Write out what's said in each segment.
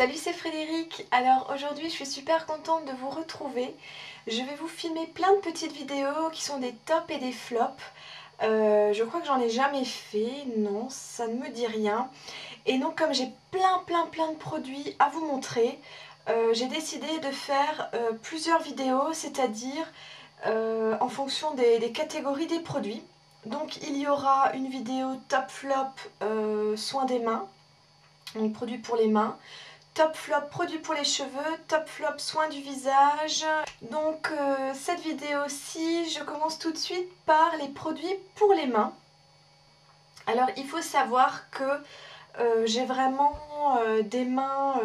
Salut, c'est Frédéric. Alors aujourd'hui je suis super contente de vous retrouver. Je vais vous filmer plein de petites vidéos qui sont des tops et des flops. Je crois que j'en ai jamais fait, non, ça ne me dit rien. Et donc comme j'ai plein de produits à vous montrer, j'ai décidé de faire plusieurs vidéos, c'est-à-dire en fonction des catégories des produits. Donc il y aura une vidéo top flop soins des mains, donc produits pour les mains. Top flop produits pour les cheveux, top flop soins du visage. Donc cette vidéo-ci, je commence tout de suite par les produits pour les mains. Alors il faut savoir que j'ai vraiment des mains...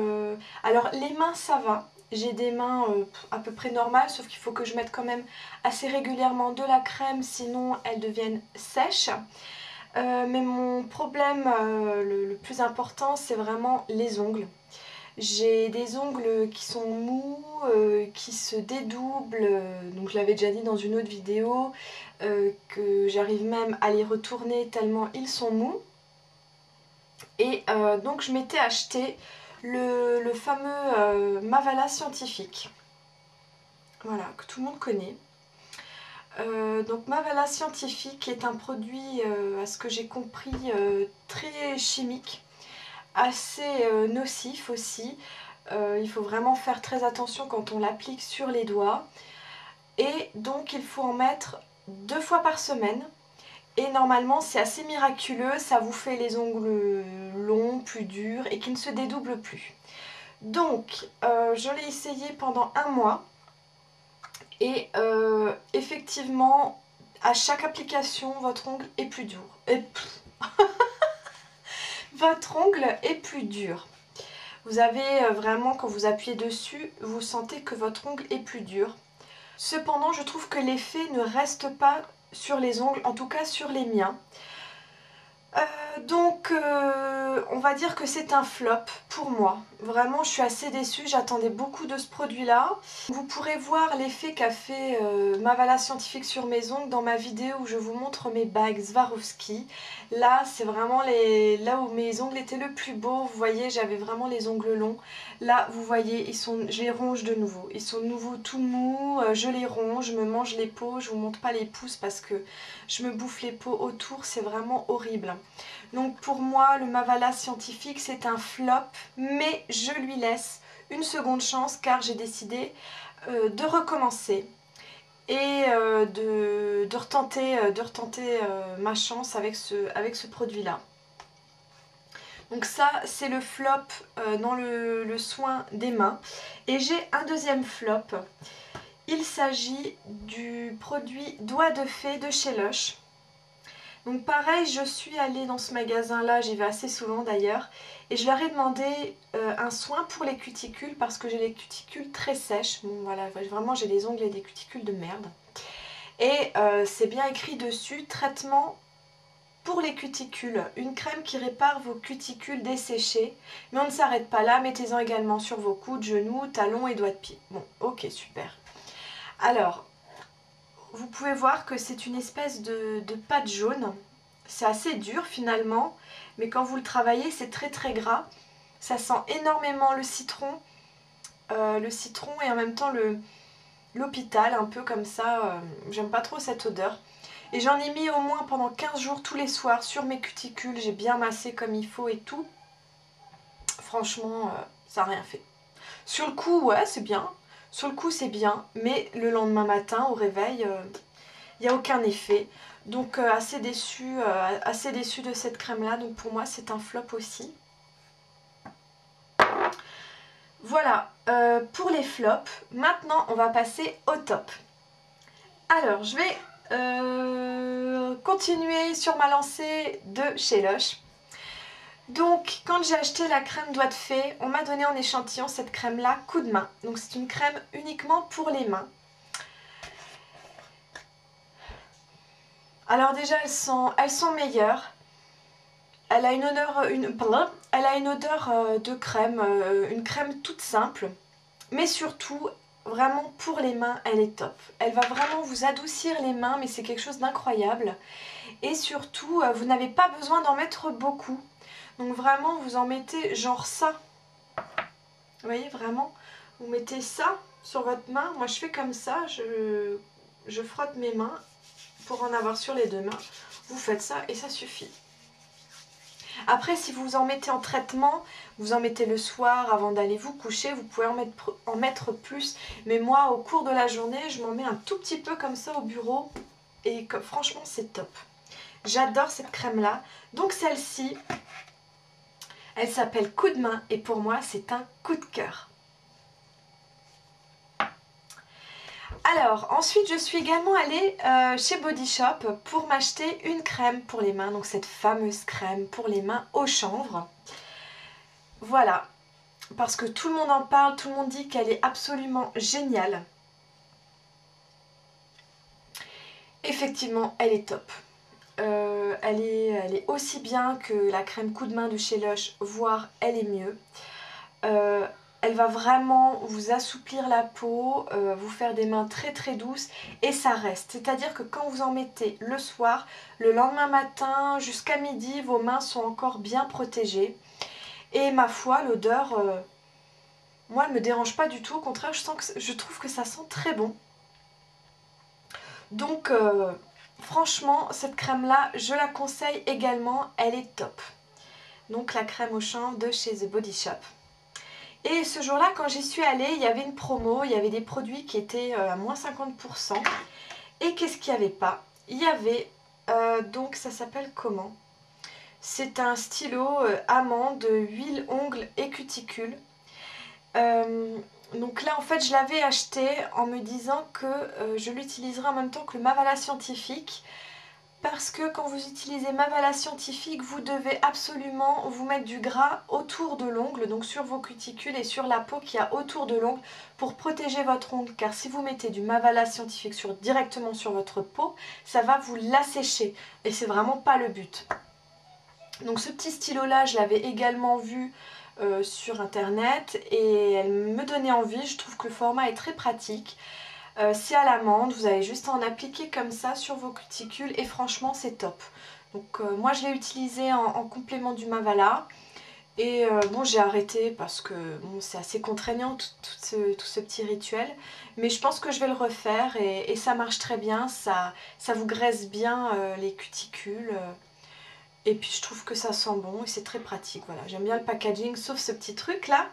alors les mains ça va, j'ai des mains à peu près normales, sauf qu'il faut que je mette quand même assez régulièrement de la crème, sinon elles deviennent sèches. Mais mon problème le plus important, c'est vraiment les ongles. J'ai des ongles qui sont mous, qui se dédoublent, donc je l'avais déjà dit dans une autre vidéo, que j'arrive même à les retourner tellement ils sont mous. Et donc je m'étais acheté le fameux Mavala Scientifique, voilà, que tout le monde connaît. Donc Mavala Scientifique est un produit, à ce que j'ai compris, très chimique, assez nocif aussi. Il faut vraiment faire très attention quand on l'applique sur les doigts. Et donc il faut en mettre 2 fois par semaine. Et normalement c'est assez miraculeux, ça vous fait les ongles longs, plus durs et qui ne se dédoublent plus. Donc je l'ai essayé pendant un mois. Et effectivement, à chaque application, votre ongle est plus dur. Votre ongle est plus dur. Vous avez vraiment, quand vous appuyez dessus, vous sentez que votre ongle est plus dur. Cependant, je trouve que l'effet ne reste pas sur les ongles, en tout cas sur les miens. Donc on va dire que c'est un flop pour moi. Vraiment je suis assez déçue, j'attendais beaucoup de ce produit là. Vous pourrez voir l'effet qu'a fait Mavala Scientifique sur mes ongles dans ma vidéo où je vous montre mes bagues Swarovski. Là c'est vraiment là où mes ongles étaient le plus beau. Vous voyez, j'avais vraiment les ongles longs. Là vous voyez, je les ronge de nouveau. Ils sont de nouveau tout mous, je les ronge, je me mange les peaux. Je vous montre pas les pouces parce que je me bouffe les peaux autour, c'est vraiment horrible. Donc pour moi le Mavala Scientifique c'est un flop, mais je lui laisse une seconde chance car j'ai décidé de recommencer et de retenter ma chance avec ce produit là. Donc ça c'est le flop dans le soin des mains. Et j'ai un deuxième flop, il s'agit du produit Doigts de Fée de chez Lush. Donc pareil, je suis allée dans ce magasin là, j'y vais assez souvent d'ailleurs, et je leur ai demandé un soin pour les cuticules parce que j'ai les cuticules très sèches. Bon voilà, vraiment j'ai des ongles et des cuticules de merde. Et c'est bien écrit dessus, traitement pour les cuticules, une crème qui répare vos cuticules desséchées. Mais on ne s'arrête pas là, mettez-en également sur vos coudes, genoux, talons et doigts de pied. Bon, ok, super. Alors, vous pouvez voir que c'est une espèce de pâte jaune. C'est assez dur finalement, mais quand vous le travaillez, c'est très gras. Ça sent énormément le citron et en même temps l'hôpital, un peu comme ça. J'aime pas trop cette odeur. Et j'en ai mis au moins pendant 15 jours tous les soirs sur mes cuticules. J'ai bien massé comme il faut et tout. Franchement, ça n'a rien fait. Sur le coup, ouais, c'est bien. Sur le coup, c'est bien. Mais le lendemain matin, au réveil, il n'y a aucun effet. Donc assez déçue de cette crème là. Donc pour moi, c'est un flop aussi. Voilà pour les flops. Maintenant, on va passer au top. Alors, je vais continuer sur ma lancée de chez Lush. Donc, quand j'ai acheté la crème Doigts de Fée, on m'a donné en échantillon cette crème-là, coup de main. Donc, c'est une crème uniquement pour les mains. Alors déjà, elles sont meilleures. Elle a une odeur, de crème, une crème toute simple. Mais surtout, vraiment pour les mains, elle est top. Elle va vraiment vous adoucir les mains, mais c'est quelque chose d'incroyable. Et surtout, vous n'avez pas besoin d'en mettre beaucoup. Donc vraiment, vous en mettez genre ça. Vous voyez vraiment, vous mettez ça sur votre main. Moi je fais comme ça, je frotte mes mains pour en avoir sur les deux mains. Vous faites ça et ça suffit. Après, si vous en mettez en traitement, vous en mettez le soir avant d'aller vous coucher, vous pouvez en mettre plus. Mais moi, au cours de la journée, je m'en mets un tout petit peu comme ça au bureau. Et franchement, c'est top. J'adore cette crème-là. Donc celle-ci, elle s'appelle Coup de main. Et pour moi, c'est un coup de cœur. Alors, ensuite, je suis également allée chez Body Shop pour m'acheter une crème pour les mains. Donc cette fameuse crème pour les mains au chanvre. Voilà. Parce que tout le monde en parle, tout le monde dit qu'elle est absolument géniale. Effectivement, elle est top. Elle est aussi bien que la crème coup de main de chez Lush, voire elle est mieux. Elle va vraiment vous assouplir la peau, vous faire des mains très très douces et ça reste. C'est-à-dire que quand vous en mettez le soir, le lendemain matin jusqu'à midi, vos mains sont encore bien protégées. Et ma foi, l'odeur, moi elle me dérange pas du tout. Au contraire, je trouve que ça sent très bon. Donc franchement, cette crème là, je la conseille également, elle est top. Donc la crème au chanvre de chez The Body Shop. Et ce jour-là, quand j'y suis allée, il y avait une promo, il y avait des produits qui étaient à moins 50%. Et qu'est-ce qu'il n'y avait pas? Il y avait, donc ça s'appelle comment? C'est un stylo amande, huile, ongles et cuticule. Donc là en fait je l'avais acheté en me disant que je l'utiliserai en même temps que le Mavala Scientifique. Parce que quand vous utilisez Mavala Scientifique, vous devez absolument vous mettre du gras autour de l'ongle, donc sur vos cuticules et sur la peau qu'il y a autour de l'ongle pour protéger votre ongle. Car si vous mettez du Mavala Scientifique directement sur votre peau, ça va vous l'assécher et c'est vraiment pas le but. Donc ce petit stylo là, je l'avais également vu sur internet et elle me donnait envie. Je trouve que le format est très pratique. C'est à l'amande, vous avez juste à en appliquer comme ça sur vos cuticules et franchement c'est top. Donc moi je l'ai utilisé en complément du Mavala et bon j'ai arrêté parce que bon, c'est assez contraignant tout ce petit rituel. Mais je pense que je vais le refaire et ça marche très bien, ça vous graisse bien les cuticules. Et puis je trouve que ça sent bon et c'est très pratique. Voilà, j'aime bien le packaging sauf ce petit truc là.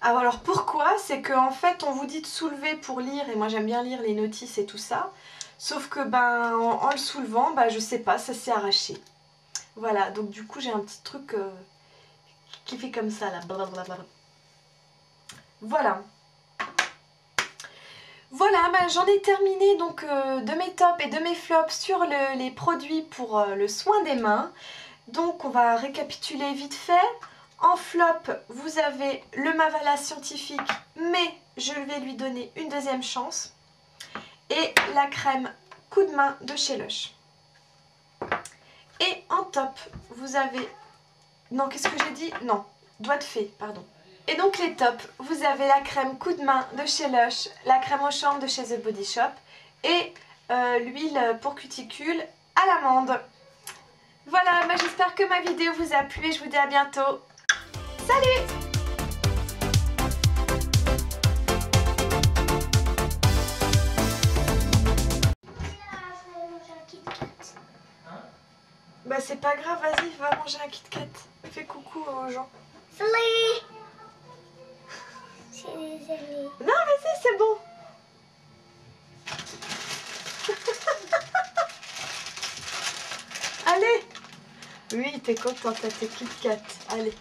Alors pourquoi? C'est qu'en fait on vous dit de soulever pour lire et moi j'aime bien lire les notices et tout ça. Sauf que ben en le soulevant, ben, je sais pas, ça s'est arraché. Voilà, donc du coup j'ai un petit truc qui fait comme ça là. Blablabla. Voilà. Voilà, ben, j'en ai terminé donc de mes tops et de mes flops sur les produits pour le soin des mains. Donc on va récapituler vite fait. En flop, vous avez le Mavala Scientifique, mais je vais lui donner une deuxième chance. Et la crème coup de main de chez Lush. Et en top, vous avez... Non, qu'est-ce que j'ai dit? Non, doigt de fée, pardon. Et donc les tops, vous avez la crème coup de main de chez Lush, la crème au chanvre de chez The Body Shop et l'huile pour cuticule à l'amande. Voilà, bah j'espère que ma vidéo vous a plu et je vous dis à bientôt. Salut! Bah c'est pas grave, vas-y, va manger un Kit Kat. Fais coucou aux gens. Salut! Je suis désolée. Non, vas-y, c'est bon. Allez! Oui, t'es contente, t'as tes Kit Kat. Allez.